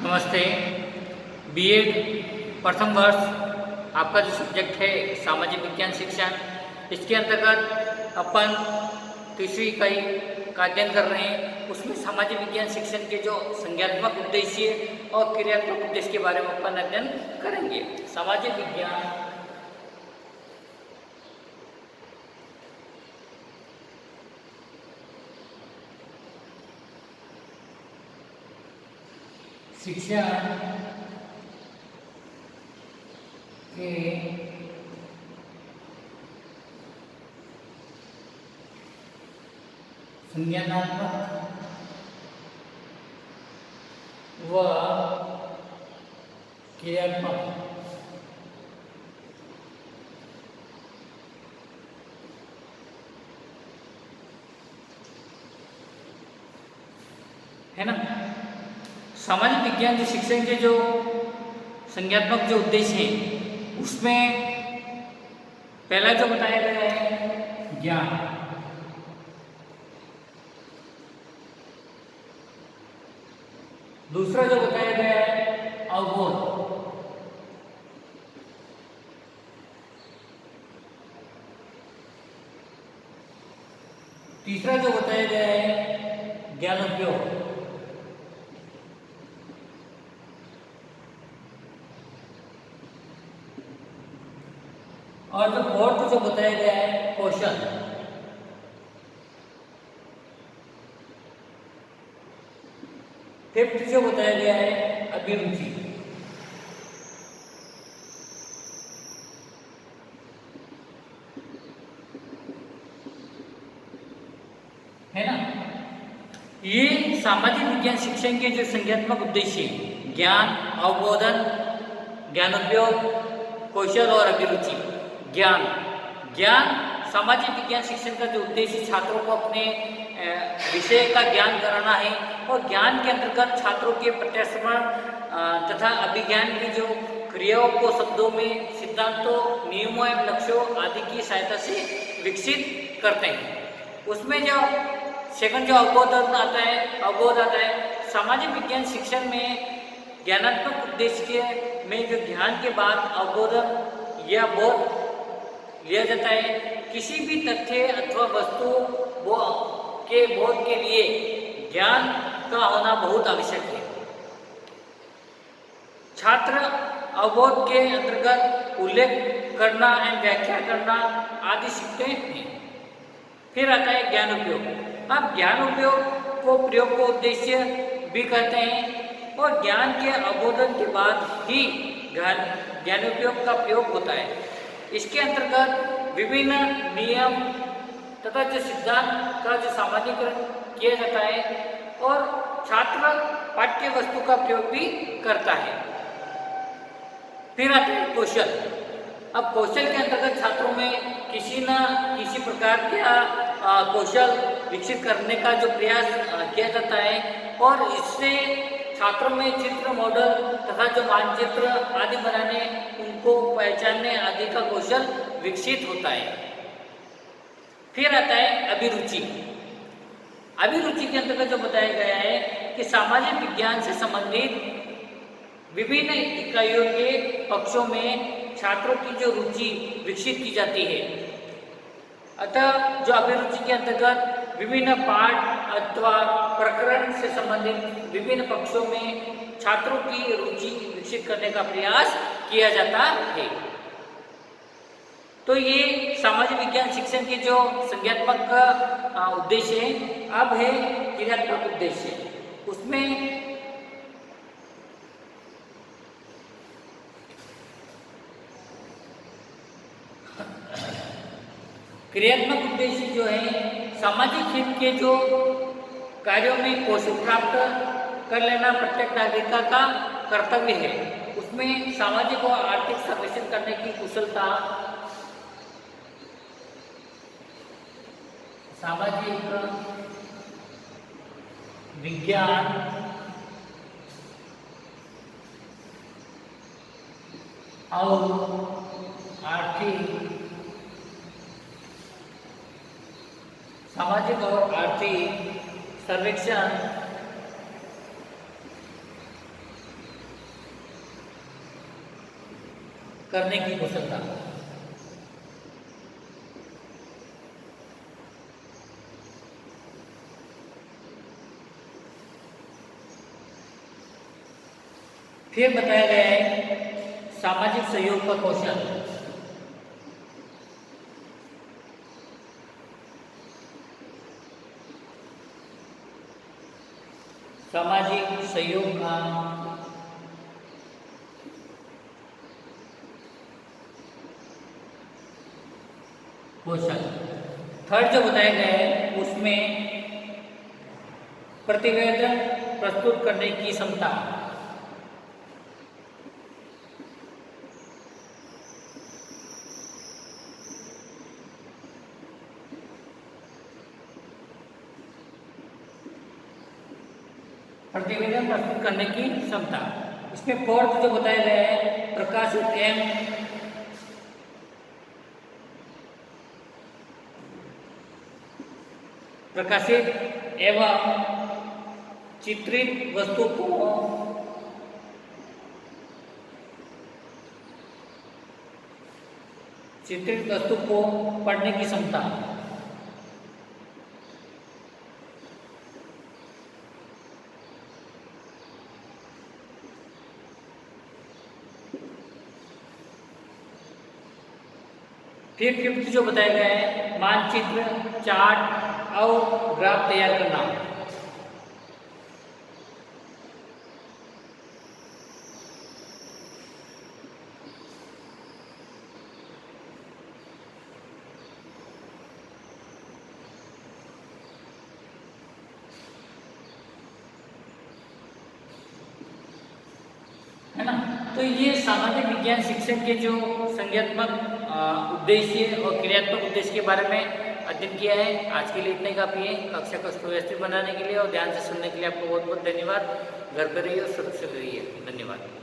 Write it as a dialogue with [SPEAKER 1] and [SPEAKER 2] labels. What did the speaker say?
[SPEAKER 1] नमस्ते। बीएड प्रथम वर्ष आपका जो सब्जेक्ट है सामाजिक विज्ञान शिक्षण, इसके अंतर्गत अपन तीसरी इकाई का अध्ययन कर रहे हैं। उसमें सामाजिक विज्ञान शिक्षण के जो संज्ञानात्मक उद्देश्य और क्रियात्मक उद्देश्य के बारे में अपन अध्ययन करेंगे। सामाजिक विज्ञान शिक्षण के संज्ञानात्मक व क्रियात्मक है ना। सामाजिक विज्ञान जो शिक्षण के जो संज्ञानात्मक जो उद्देश्य हैं, उसमें पहला जो बताया गया है ज्ञान। दूसरा जो बताया गया है अवबोध। तीसरा जो बताया गया है ज्ञानोपयोग। और जो फोर्थ जो बताया गया है कौशल। फिफ्थ जो बताया गया है अभिरुचि। है ना। ये सामाजिक विज्ञान शिक्षण के जो संज्ञानात्मक उद्देश्य ज्ञान, अवबोधन, ज्ञानोपयोग, कौशल और अभिरुचि। ज्ञान सामाजिक विज्ञान शिक्षण का जो उद्देश्य छात्रों को अपने विषय का ज्ञान कराना है और ज्ञान के अंतर्गत छात्रों के प्रत्यास्मरण तथा अभिज्ञान की जो क्रियाओं को शब्दों में सिद्धांतों, नियमों एवं लक्ष्यों आदि की सहायता से विकसित करते हैं। उसमें जो सेकंड जो अवबोध आता है। सामाजिक विज्ञान शिक्षण में ज्ञानात्मक उद्देश्य में जो ध्यान के बाद अवबोधन या बोध लिया जाता है। किसी भी तथ्य अथवा वस्तु के बोध के लिए ज्ञान का होना बहुत आवश्यक है। छात्र अवबोध के अंतर्गत उल्लेख करना एवं व्याख्या करना आदि सीखते हैं। फिर आता है ज्ञान उपयोग। अब ज्ञान उपयोग को प्रयोग को उद्देश्य भी कहते हैं और ज्ञान के अवबोधन के बाद ही ज्ञानोपयोग का प्रयोग होता है। इसके अंतर्गत विभिन्न नियम तथा जो सिद्धांत का जो सामान्यीकरण किया जाता है और छात्र पाठ्य वस्तु का प्रयोग भी करता है। फिर आता है कौशल। अब कौशल के अंतर्गत छात्रों में किसी न किसी प्रकार का कौशल विकसित करने का जो प्रयास किया जाता है और इससे छात्रों में चित्र, मॉडल तथा जो मानचित्र आदि बनाने, उनको पहचानने आदि का कौशल विकसित होता है। फिर आता है अभिरुचि। अभिरुचि के अंतर्गत जो बताया गया है कि सामाजिक विज्ञान से संबंधित विभिन्न इकाइयों के पक्षों में छात्रों की जो रुचि विकसित की जाती है। अतः जो अभिरुचि के अंतर्गत विभिन्न पाठ अथवा प्रकरण से संबंधित विभिन्न पक्षों में छात्रों की रुचि विकसित करने का प्रयास किया जाता है। तो ये सामाजिक विज्ञान शिक्षण के जो संज्ञानात्मक उद्देश्य है। अब है क्रियात्मक उद्देश्य। उसमें क्रियात्मक उद्देश्य जो है सामाजिक हित के जो कार्यों में कौशल प्राप्त कर लेना प्रत्येक नागरिक का कर्तव्य है। उसमें सामाजिक और आर्थिक सर्वेक्षण करने की कुशलता, सामाजिक विज्ञान और आर्थिक सामाजिक और आर्थिक सर्वेक्षण करने की कुशलता। फिर बताया गया है सामाजिक सहयोग का कौशल। सामाजिक सहयोग का कौशल। थर्ड जो बताया गया है उसमें प्रतिवेदन प्रस्तुत करने की क्षमता। प्रतिवेदन प्रस्तुत करने की क्षमता। इसमें फोर्थ जो बताया गया है प्रकाशित एवं चित्रित वस्तु को पढ़ने की क्षमता। फिर फिफ्थ जो बताया गया है मानचित्र, चार्ट और ग्राफ तैयार करना। है ना। तो ये सामाजिक विज्ञान शिक्षण के जो संज्ञात्मक उद्देश्य और क्रियात्मक उद्देश्य के बारे में अध्ययन किया है। आज के लिए इतना ही काफ़ी है। कक्षा को सुव्यवस्थित बनाने के लिए और ध्यान से सुनने के लिए आपको बहुत बहुत धन्यवाद। घर पर रहिए और सुरक्षित रहिए। धन्यवाद।